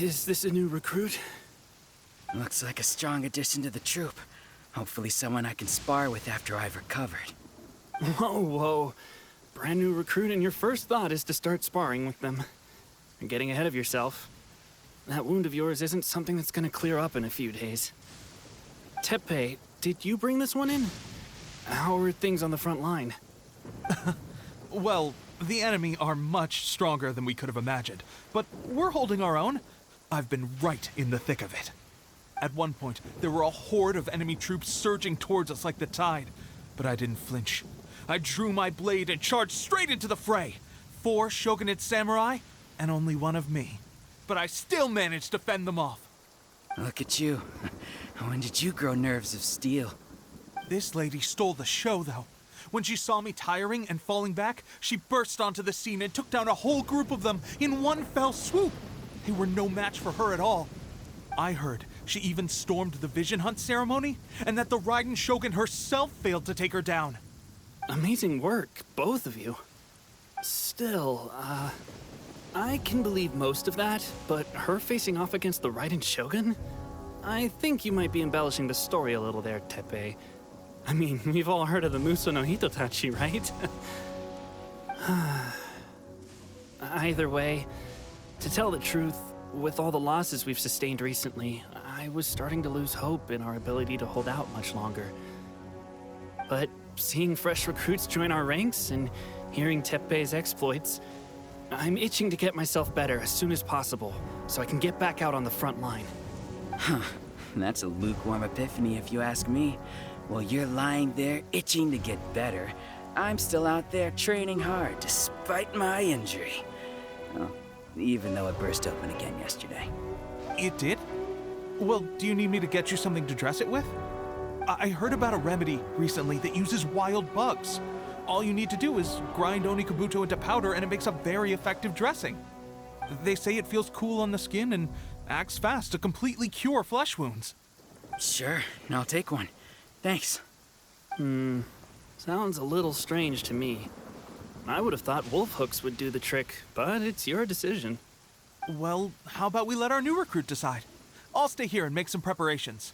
Is this a new recruit? Looks like a strong addition to the troop. Hopefully someone I can spar with after I've recovered. Whoa. Brand new recruit and your first thought is to start sparring with them. You're getting ahead of yourself. That wound of yours isn't something that's gonna clear up in a few days. Teppei, did you bring this one in? How are things on the front line? Well, the enemy are much stronger than we could have imagined, but we're holding our own. I've been right in the thick of it. At one point, there were a horde of enemy troops surging towards us like the tide, but I didn't flinch. I drew my blade and charged straight into the fray. 4 shogunate samurai, and only one of me. But I still managed to fend them off. Look at you. When did you grow nerves of steel? This lady stole the show, though. When she saw me tiring and falling back, she burst onto the scene and took down a whole group of them in one fell swoop. They were no match for her at all. I heard she even stormed the vision hunt ceremony, and that the Raiden Shogun herself failed to take her down. Amazing work, both of you. Still, I can believe most of that, but her facing off against the Raiden Shogun? I think you might be embellishing the story a little there, Teppei. I mean, we've all heard of the Muso no Hitotachi, right? Either way, to tell the truth, with all the losses we've sustained recently, I was starting to lose hope in our ability to hold out much longer. But seeing fresh recruits join our ranks and hearing Teppei's exploits, I'm itching to get myself better as soon as possible so I can get back out on the front line. Huh. That's a lukewarm epiphany if you ask me. While you're lying there itching to get better, I'm still out there training hard despite my injury. Well, even though it burst open again yesterday. It did? Well, do you need me to get you something to dress it with? I heard about a remedy recently that uses wild bugs. All you need to do is grind onikabuto into powder and it makes a very effective dressing. They say it feels cool on the skin and acts fast to completely cure flesh wounds. Sure, I'll take one. Thanks. Sounds a little strange to me. I would have thought wolf hooks would do the trick, but it's your decision. Well, how about we let our new recruit decide? I'll stay here and make some preparations.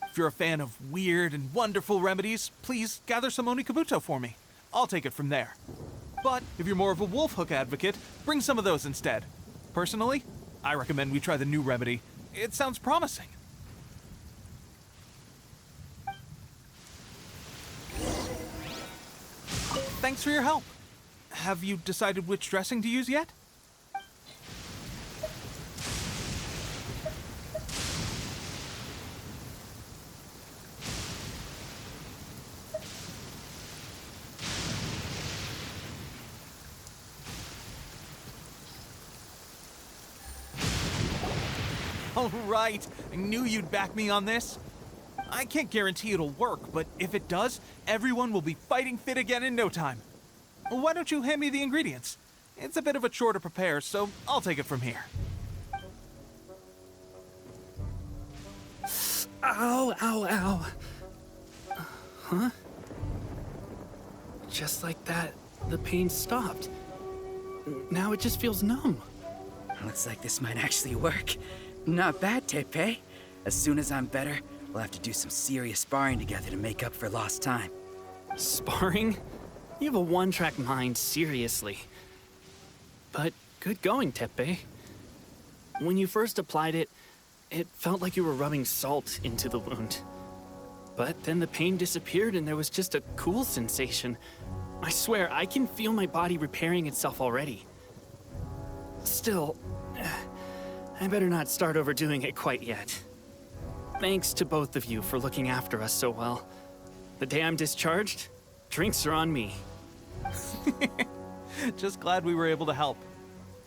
If you're a fan of weird and wonderful remedies, please gather some onikabuto for me. I'll take it from there. But if you're more of a wolf hook advocate, bring some of those instead. Personally, I recommend we try the new remedy. It sounds promising. Thanks for your help. Have you decided which dressing to use yet? All right, I knew you'd back me on this. I can't guarantee it'll work, but if it does, everyone will be fighting fit again in no time. Why don't you hand me the ingredients? It's a bit of a chore to prepare, so I'll take it from here. Ow, ow, ow. Huh? Just like that, the pain stopped. Now it just feels numb. Looks like this might actually work. Not bad, Teppei. As soon as I'm better, we'll have to do some serious sparring together to make up for lost time. Sparring? You have a one-track mind, seriously. But good going, Teppei. When you first applied it, it felt like you were rubbing salt into the wound. But then the pain disappeared and there was just a cool sensation. I swear, I can feel my body repairing itself already. Still, I better not start overdoing it quite yet. Thanks to both of you for looking after us so well. The day I'm discharged, drinks are on me. Just glad we were able to help.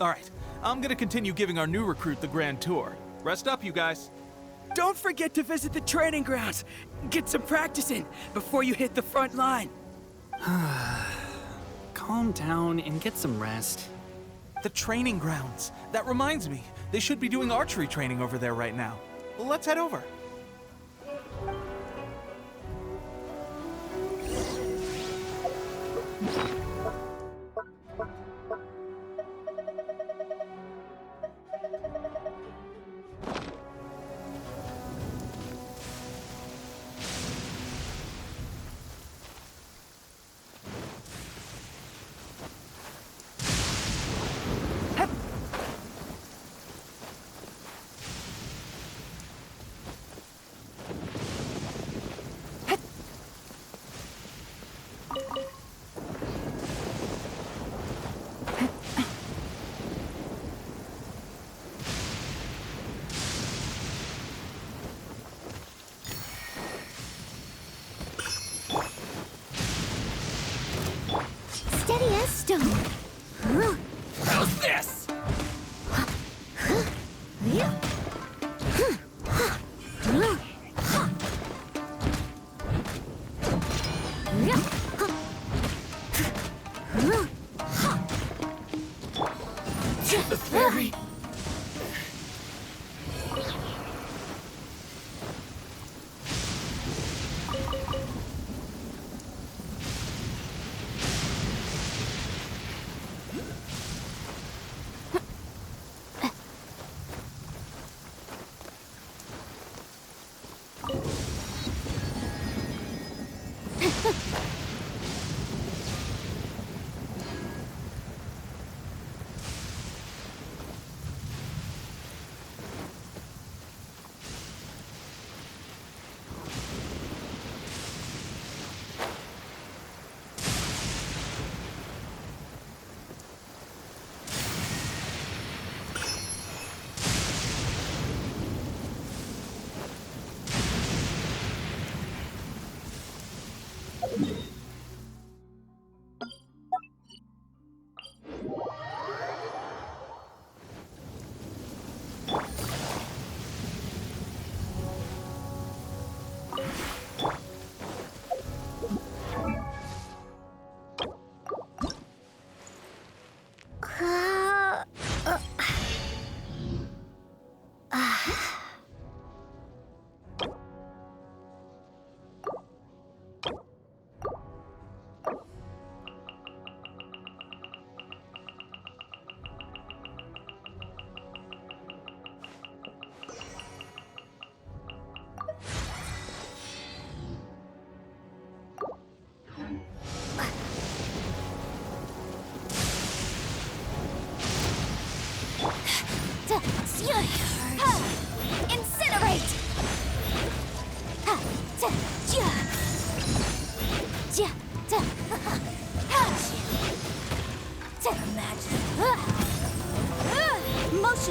All right, I'm gonna continue giving our new recruit the grand tour. Rest up, you guys. Don't forget to visit the training grounds. Get some practice in before you hit the front line. Calm down and get some rest. The training grounds. That reminds me, they should be doing archery training over there right now. Let's head over.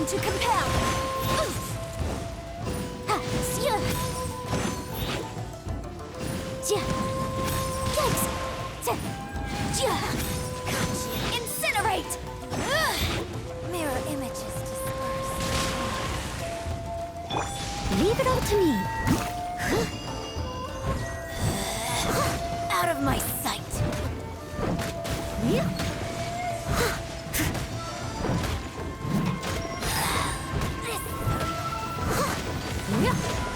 going to compel. Incinerate! Mirror images disperse. Leave it all to me. Out of my sight.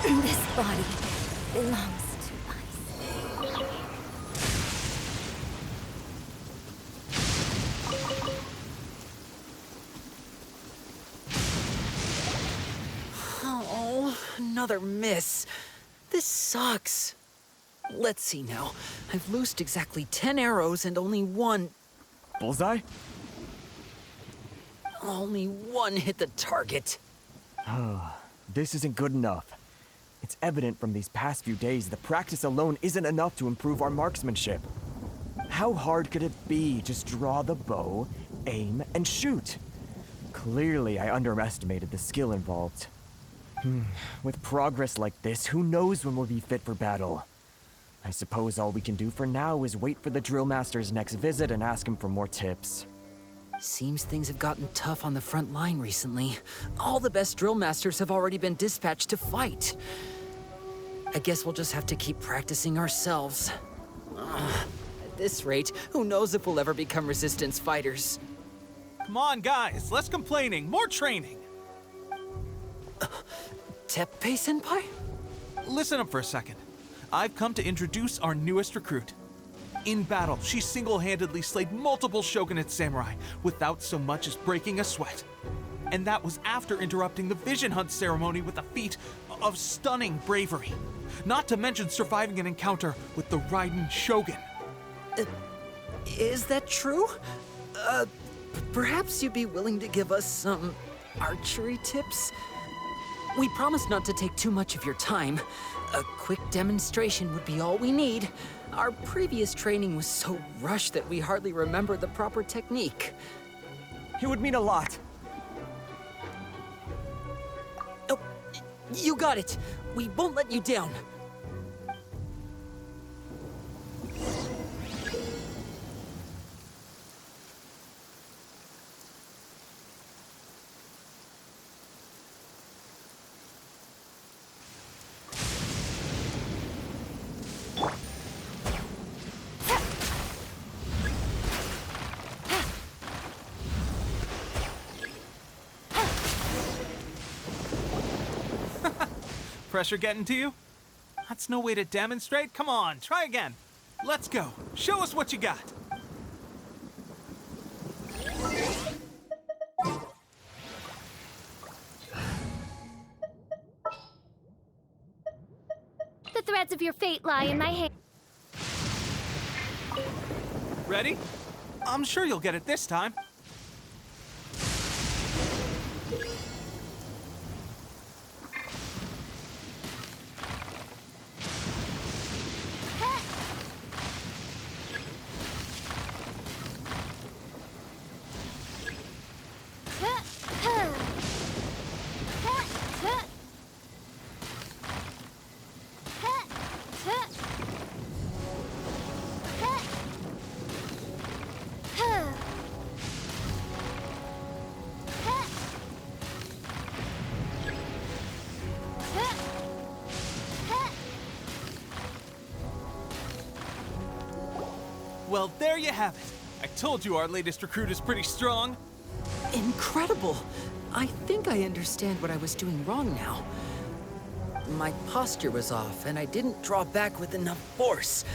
This body belongs to ice. Oh, another miss. This sucks. Let's see now. I've loosed exactly 10 arrows and only one Bullseye? hit the target. This isn't good enough. It's evident from these past few days that practice alone isn't enough to improve our marksmanship. How hard could it be? Just draw the bow, aim, and shoot. Clearly, I underestimated the skill involved. With progress like this, who knows when we'll be fit for battle? I suppose all we can do for now is wait for the drill master's next visit and ask him for more tips. Seems things have gotten tough on the front line recently. All the best drill masters have already been dispatched to fight. I guess we'll just have to keep practicing ourselves. At this rate, who knows if we'll ever become resistance fighters. Come on, guys, less complaining, more training. Teppei-senpai? Listen up for a second. I've come to introduce our newest recruit. In battle, she single-handedly slayed multiple shogunate samurai without so much as breaking a sweat. And that was after interrupting the vision hunt ceremony with a feat of stunning bravery. Not to mention surviving an encounter with the Raiden Shogun. Is that true? Perhaps you'd be willing to give us some archery tips? We promise not to take too much of your time. A quick demonstration would be all we need. Our previous training was so rushed that we hardly remember the proper technique. It would mean a lot. Oh, you got it. We won't let you down. Pressure getting to you? That's no way to demonstrate. Come on, try again. Let's go. Show us what you got. The threads of your fate lie in my hand. Ready? I'm sure you'll get it this time. Well, there you have it. I told you our latest recruit is pretty strong. Incredible! I think I understand what I was doing wrong now. My posture was off, and I didn't draw back with enough force.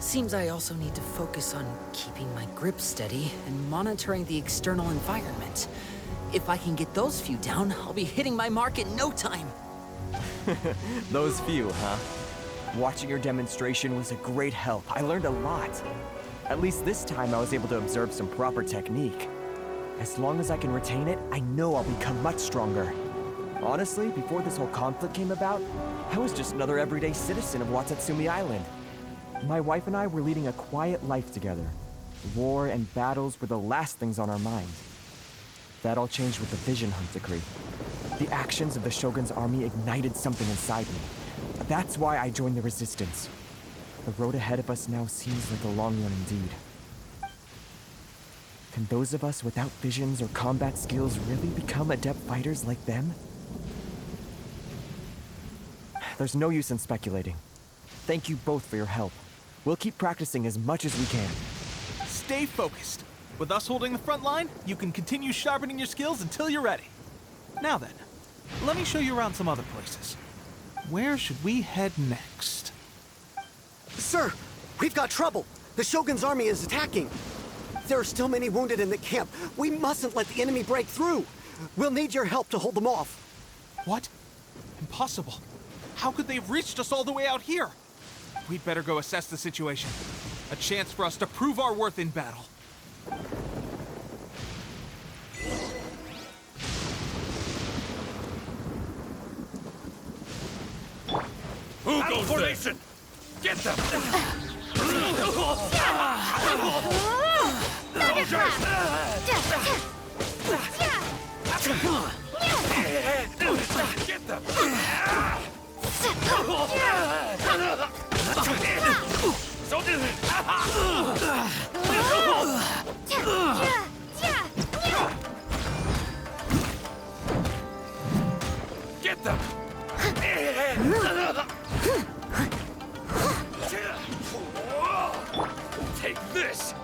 Seems I also need to focus on keeping my grip steady and monitoring the external environment. If I can get those few down, I'll be hitting my mark in no time. Those few, huh? Watching your demonstration was a great help. I learned a lot. At least this time I was able to observe some proper technique. As long as I can retain it, I know I'll become much stronger. Honestly, before this whole conflict came about, I was just another everyday citizen of Watatsumi Island. My wife and I were leading a quiet life together. War and battles were the last things on our mind. That all changed with the Vision Hunt decree. The actions of the Shogun's army ignited something inside me. That's why I joined the Resistance. The road ahead of us now seems like a long one indeed. Can those of us without visions or combat skills really become adept fighters like them? There's no use in speculating. Thank you both for your help. We'll keep practicing as much as we can. Stay focused. With us holding the front line, you can continue sharpening your skills until you're ready. Now then, let me show you around some other places. Where should we head next? Sir, we've got trouble. The Shogun's army is attacking. There are still many wounded in the camp. We mustn't let the enemy break through. We'll need your help to hold them off. What? Impossible. How could they have reached us all the way out here? We'd better go assess the situation. A chance for us to prove our worth in battle. Who goes formation? Get them! Get them! Get them! Take this!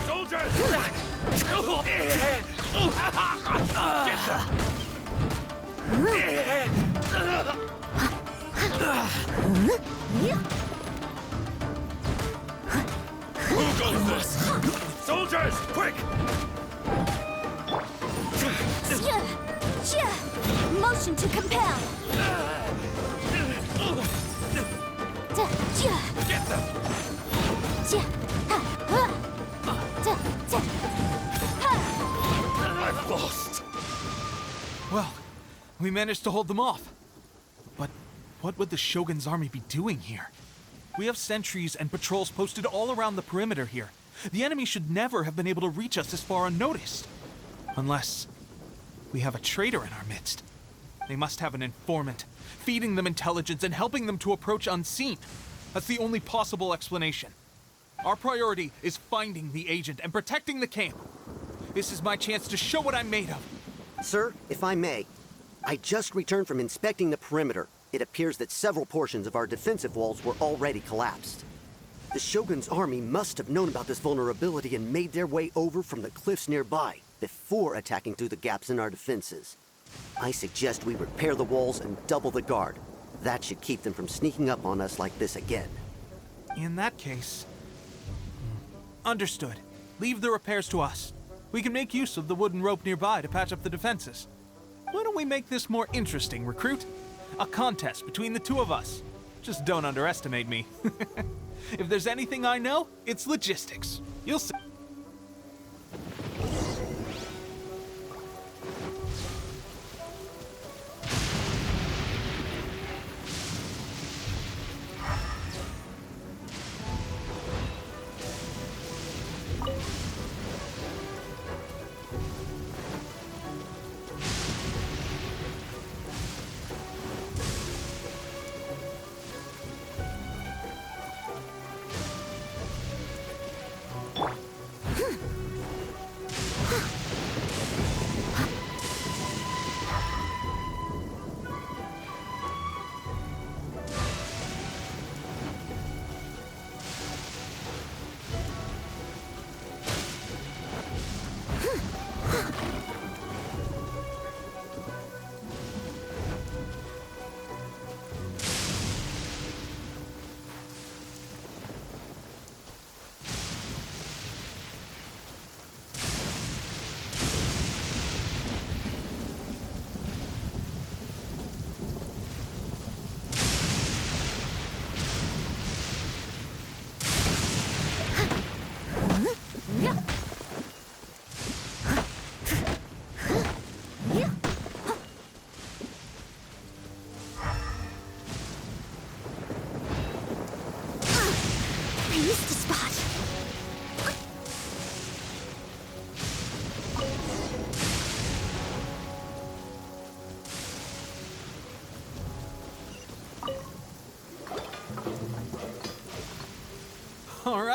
Soldiers! Get them! Who goes this? Soldiers, quick! Motion to compel. Get them! I've lost! Well, we managed to hold them off. But what would the Shogun's army be doing here? We have sentries and patrols posted all around the perimeter here. The enemy should never have been able to reach us this far unnoticed. Unless we have a traitor in our midst. They must have an informant, feeding them intelligence and helping them to approach unseen. That's the only possible explanation. Our priority is finding the agent and protecting the camp. This is my chance to show what I'm made of. Sir, if I may, I just returned from inspecting the perimeter. It appears that several portions of our defensive walls were already collapsed. The Shogun's army must have known about this vulnerability and made their way over from the cliffs nearby before attacking through the gaps in our defenses. I suggest we repair the walls and double the guard. That should keep them from sneaking up on us like this again. In that case... Understood. Leave the repairs to us. We can make use of the wooden rope nearby to patch up the defenses. Why don't we make this more interesting, recruit? A contest between the two of us. Just don't underestimate me. If there's anything I know, it's logistics. You'll see.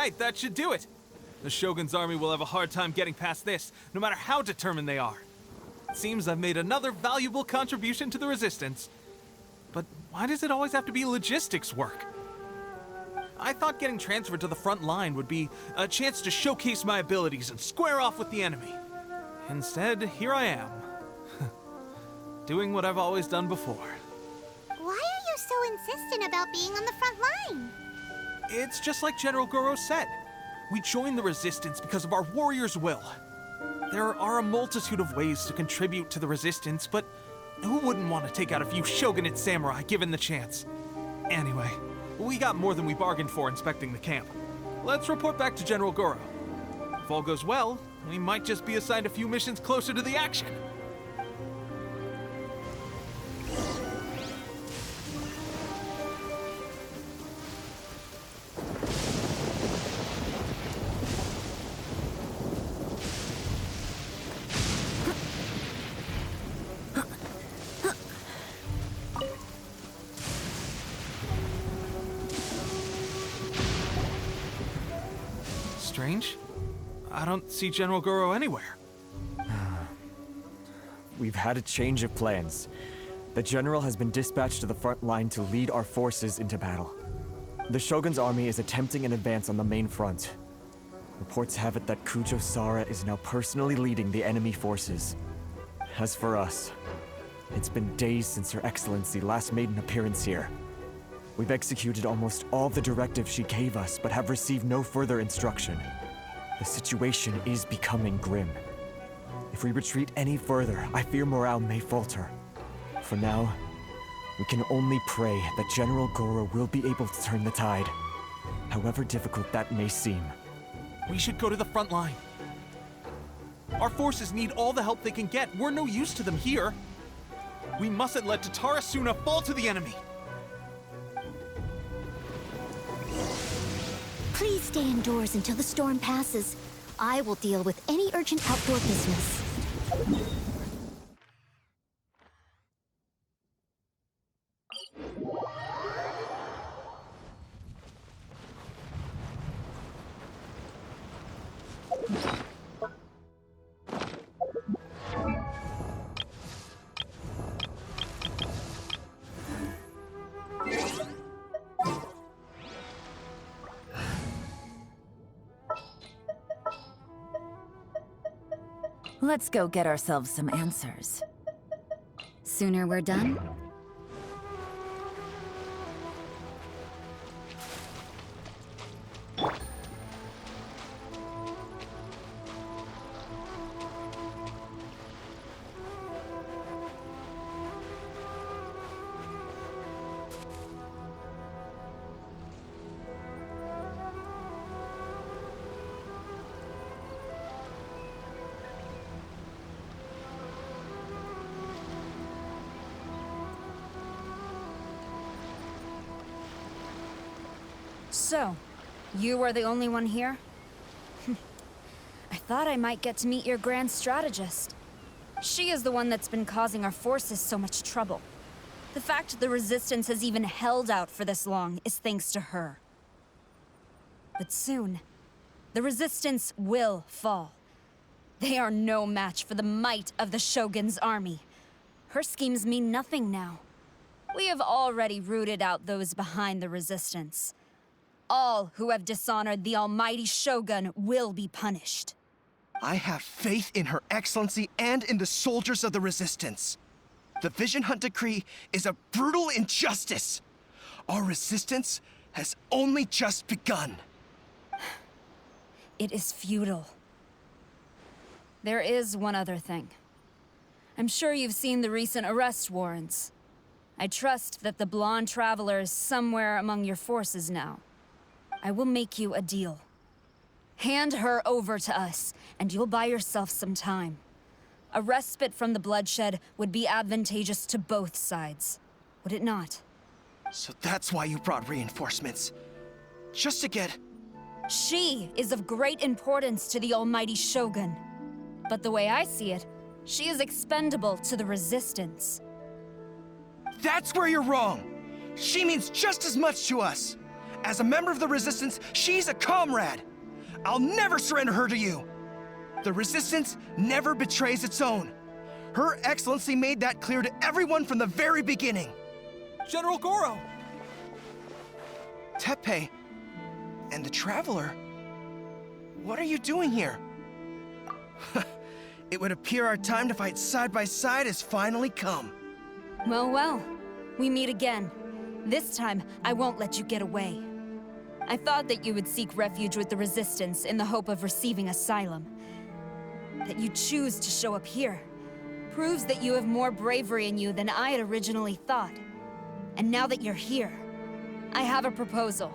right, that should do it. The Shogun's army will have a hard time getting past this, no matter how determined they are. It seems I've made another valuable contribution to the resistance. But why does it always have to be logistics work? I thought getting transferred to the front line would be a chance to showcase my abilities and square off with the enemy. Instead, here I am. Doing what I've always done before. Why are you so insistent about being on the front line? It's just like General Goro said. We joined the resistance because of our warrior's will. There are a multitude of ways to contribute to the resistance, but who wouldn't want to take out a few shogunate samurai given the chance? Anyway, we got more than we bargained for inspecting the camp. Let's report back to General Goro. If all goes well, we might just be assigned a few missions closer to the action. Strange. I don't see General Goro anywhere. We've had a change of plans. The general has been dispatched to the front line to lead our forces into battle. The Shogun's army is attempting an advance on the main front. Reports have it that Kujou Sara is now personally leading the enemy forces. As for us, it's been days since Her Excellency last made an appearance here. We've executed almost all the directives she gave us, but have received no further instruction. The situation is becoming grim. If we retreat any further, I fear morale may falter. For now, we can only pray that General Goro will be able to turn the tide, however difficult that may seem. We should go to the front line. Our forces need all the help they can get. We're no use to them here. We mustn't let Tatarasuna fall to the enemy. Please stay indoors until the storm passes. I will deal with any urgent outdoor business. Let's go get ourselves some answers. Sooner we're done, So, you are the only one here? I thought I might get to meet your grand strategist. She is the one that's been causing our forces so much trouble. The fact the Resistance has even held out for this long is thanks to her. But soon, the Resistance will fall. They are no match for the might of the Shogun's army. Her schemes mean nothing now. We have already rooted out those behind the Resistance. All who have dishonored the almighty Shogun will be punished. I have faith in Her Excellency and in the soldiers of the Resistance. The Vision Hunt Decree is a brutal injustice. Our resistance has only just begun. It is futile. There is one other thing. I'm sure you've seen the recent arrest warrants. I trust that the blonde traveler is somewhere among your forces now. I will make you a deal. Hand her over to us, and you'll buy yourself some time. A respite from the bloodshed would be advantageous to both sides, would it not? So that's why you brought reinforcements. Just to get... She is of great importance to the almighty Shogun. But the way I see it, she is expendable to the Resistance. That's where you're wrong! She means just as much to us! As a member of the Resistance, she's a comrade. I'll never surrender her to you. The Resistance never betrays its own. Her Excellency made that clear to everyone from the very beginning. General Goro! Tepe and the Traveler, what are you doing here? It would appear our time to fight side by side has finally come. Well, well. We meet again. This time, I won't let you get away. I thought that you would seek refuge with the Resistance in the hope of receiving asylum. That you choose to show up here proves that you have more bravery in you than I had originally thought. And now that you're here, I have a proposal.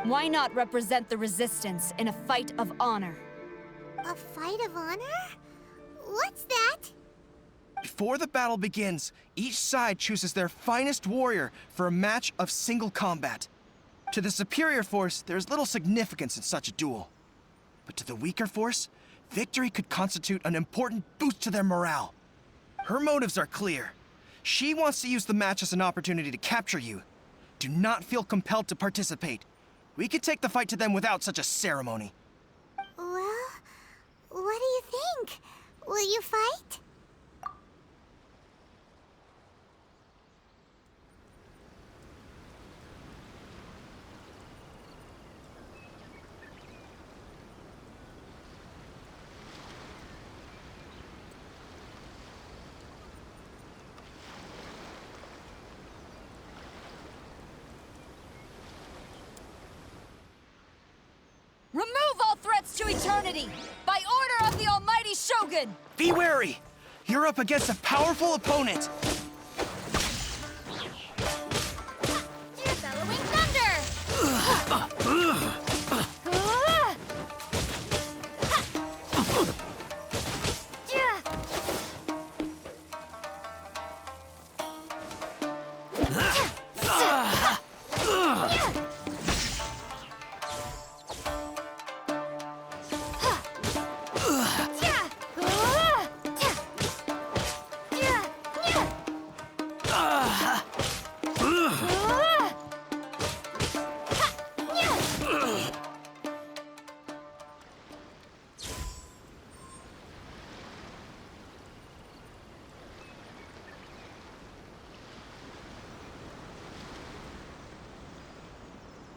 Why not represent the Resistance in a fight of honor? A fight of honor? What's that? Before the battle begins, each side chooses their finest warrior for a match of single combat. To the superior force, there is little significance in such a duel. But to the weaker force, victory could constitute an important boost to their morale. Her motives are clear. She wants to use the match as an opportunity to capture you. Do not feel compelled to participate. We could take the fight to them without such a ceremony. Well, what do you think? Will you fight? Remove all threats to eternity! By order of the Almighty Shogun! Be wary! You're up against a powerful opponent! You're bellowing thunder!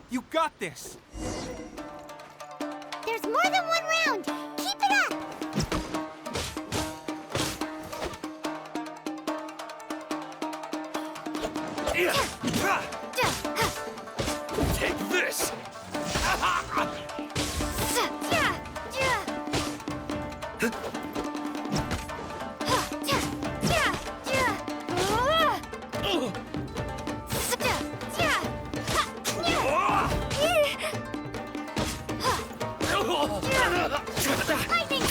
You got this! There's more than one round! Keep it up! Take this! Lightning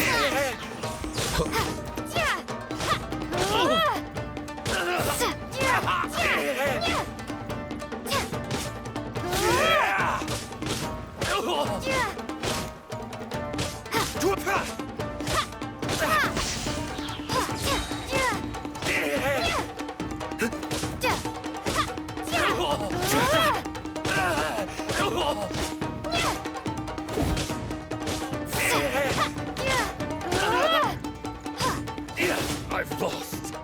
I've lost.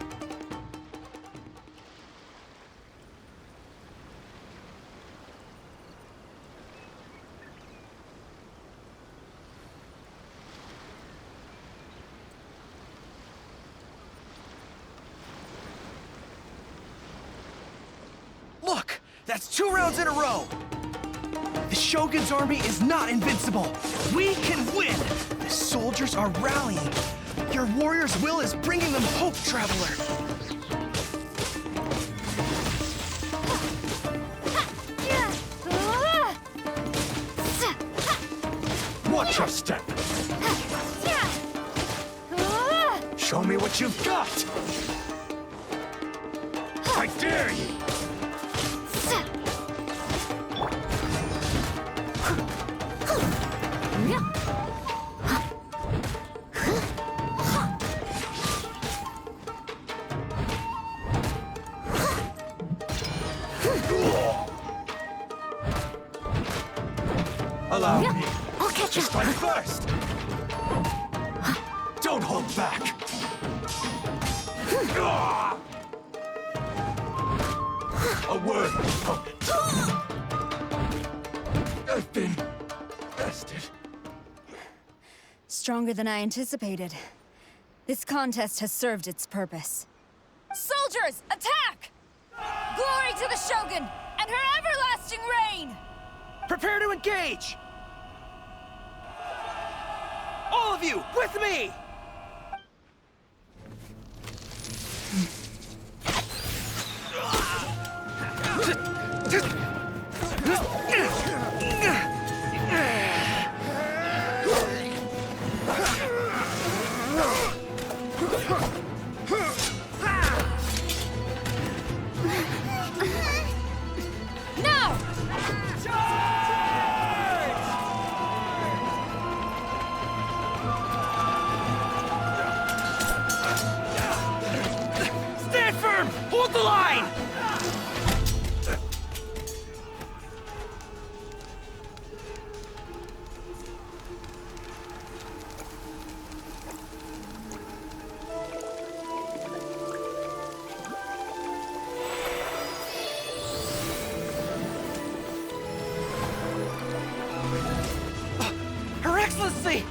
Look! That's 2 rounds in a row! The Shogun's army is not invincible! We can win! The soldiers are rallying! Your warrior's will is bringing them hope, Traveler! Watch your step. Show me what you've got. I dare you. allow me. I'll catch to up. strike first. Don't hold back. A word, opponent. I've been bested. Stronger than I anticipated. This contest has served its purpose. Soldiers, attack! Glory to the Shogun and her everlasting reign! Prepare to engage! All of you, with me! Now! Stand firm! Hold the line! Her Excellency!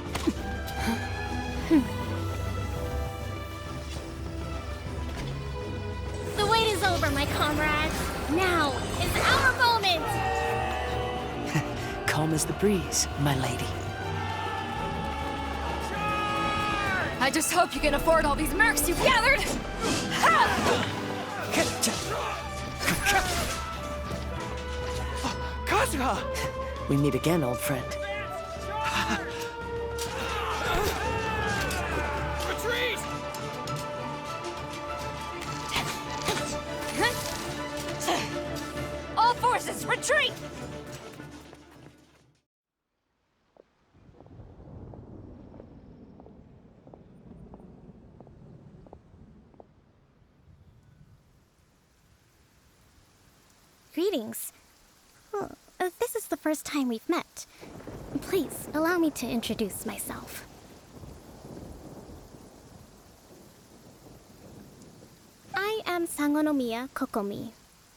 The wait is over, my comrades. Now is our moment. Calm as the breeze, my lady. I just hope you can afford all these mercs you've gathered! Ha! Kazuha! We meet again, old friend. Retreat! All forces, retreat! Greetings. Well, this is the first time we've met. Please, allow me to introduce myself. I am Sangonomiya Kokomi,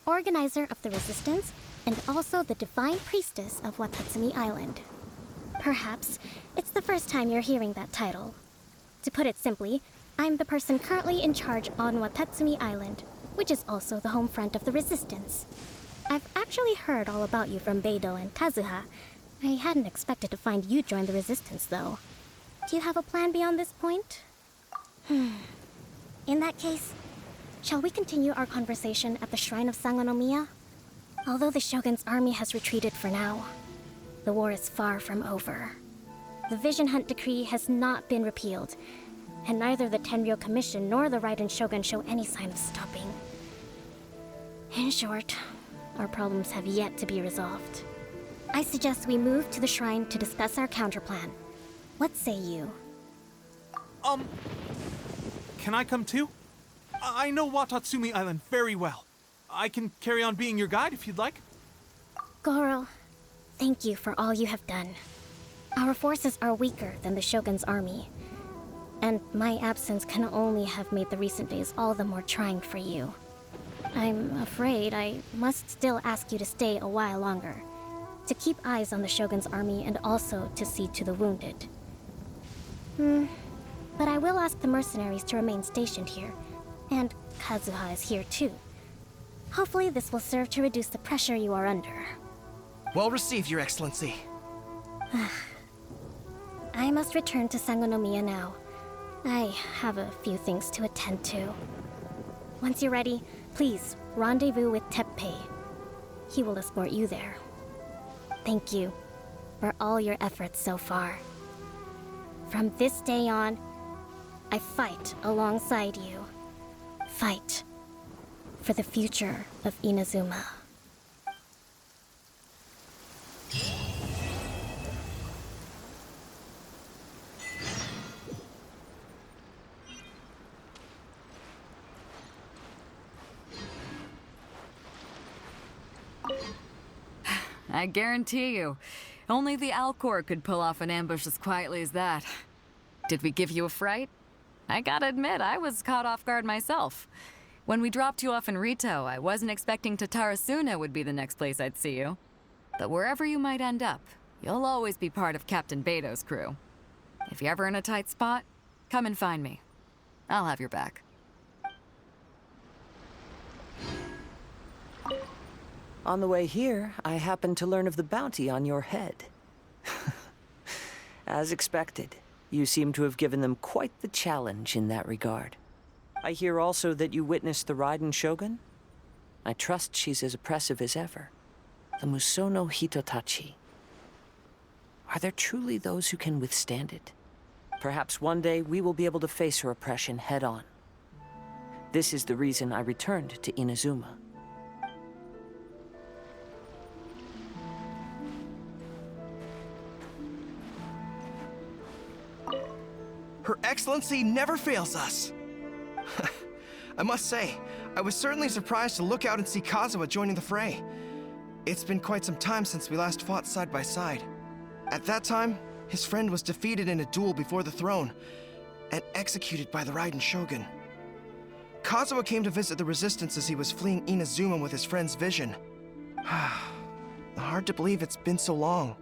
organizer of the Resistance and also the Divine Priestess of Watatsumi Island. Perhaps it's the first time you're hearing that title. To put it simply, I'm the person currently in charge on Watatsumi Island, which is also the home front of the Resistance. I've actually heard all about you from Beidou and Kazuha. I hadn't expected to find you join the Resistance, though. Do you have a plan beyond this point? In that case, shall we continue our conversation at the Shrine of Sangonomiya? Although the Shogun's army has retreated for now, the war is far from over. The Vision Hunt Decree has not been repealed, and neither the Tenryo Commission nor the Raiden Shogun show any sign of stopping. In short, our problems have yet to be resolved. I suggest we move to the shrine to discuss our counterplan. What say you? Can I come too? I know Watatsumi Island very well. I can carry on being your guide if you'd like. Goro, thank you for all you have done. Our forces are weaker than the Shogun's army, and my absence can only have made the recent days all the more trying for you. I'm afraid I must still ask you to stay a while longer, to keep eyes on the Shogun's army and also to see to the wounded. But I will ask the mercenaries to remain stationed here, and Kazuha is here too. Hopefully this will serve to reduce the pressure you are under. Well received, Your Excellency. I must return to Sangonomiya now. I have a few things to attend to. Once you're ready, please rendezvous with Teppei. He will escort you there. Thank you for all your efforts so far. From this day on, I fight alongside you. Fight for the future of Inazuma. I guarantee you, Only the Alcor could pull off an ambush as quietly as that. Did we give you a fright? I gotta admit, I was caught off guard myself. When we dropped you off in Rito, I wasn't expecting Tatarasuna would be the next place I'd see you. But wherever you might end up, you'll always be part of Captain Beto's crew. If you're ever in a tight spot, come and find me. I'll have your back. On the way here, I happened to learn of the bounty on your head. As expected, you seem to have given them quite the challenge in that regard. I hear also that you witnessed the Raiden Shogun? I trust she's as oppressive as ever. The Musono Hitotachi. Are there truly those who can withstand it? Perhaps one day we will be able to face her oppression head-on. This is the reason I returned to Inazuma. Her Excellency never fails us. I must say, I was certainly surprised to look out and see Kazuha joining the fray. It's been quite some time since we last fought side by side. At that time, his friend was defeated in a duel before the throne and executed by the Raiden Shogun. Kazuha came to visit the Resistance as he was fleeing Inazuma with his friend's vision. Hard to believe it's been so long.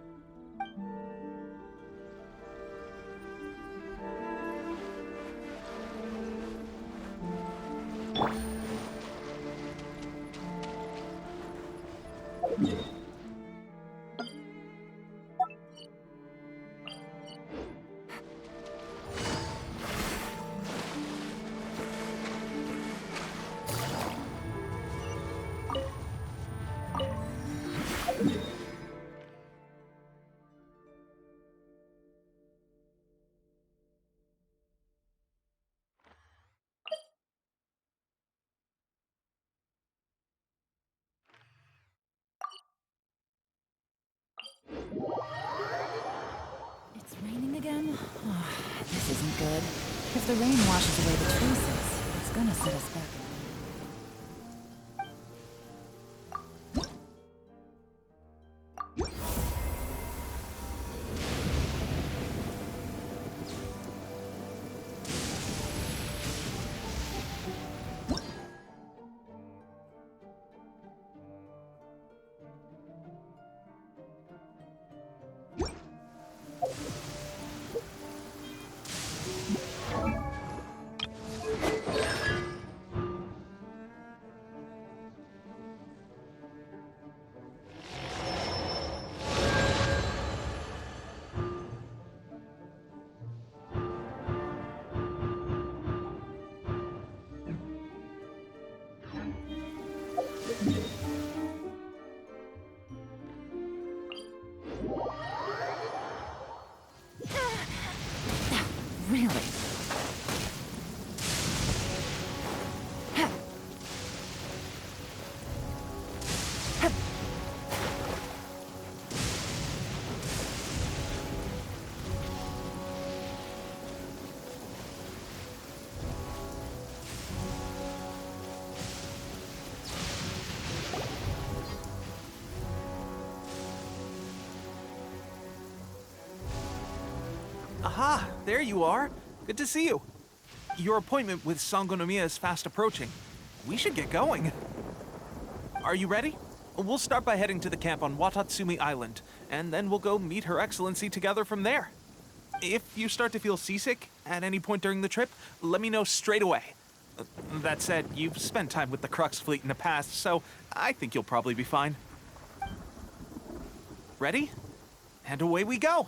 It's raining again? Oh, this isn't good. If the rain washes away the traces, it's gonna set us back. Really? Aha! There you are. Good to see you. Your appointment with Sangonomiya is fast approaching. We should get going. Are you ready? We'll start by heading to the camp on Watatsumi Island, and then we'll go meet Her Excellency together from there. If you start to feel seasick at any point during the trip, let me know straight away. That said, you've spent time with the Crux fleet in the past, so I think you'll probably be fine. Ready? And away we go!